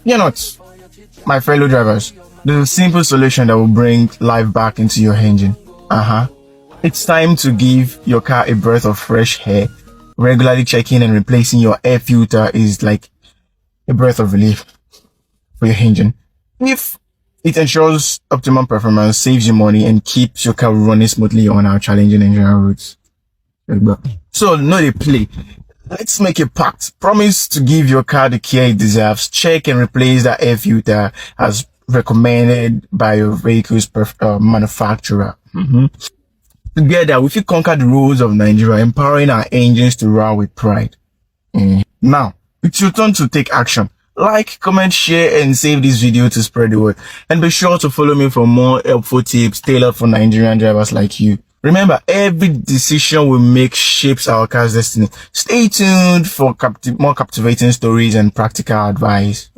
Fear not, my fellow drivers. There's a simple solution that will bring life back into your engine. It's time to give your car a breath of fresh air. Regularly checking and replacing your air filter is like a breath of relief for your engine. If it ensures optimum performance, saves you money, and keeps your car running smoothly on our challenging engineering routes. So, no they play. Let's make a pact. Promise to give your car the care it deserves. Check and replace that air filter as recommended by your vehicle's manufacturer. Together, we will conquer the roads of Nigeria, empowering our engines to run with pride. Now, it's your turn to take action. Like, comment, share, and save this video to spread the word. And be sure to follow me for more helpful tips tailored for Nigerian drivers like you. Remember, every decision we make shapes our car's destiny. Stay tuned for more captivating stories and practical advice.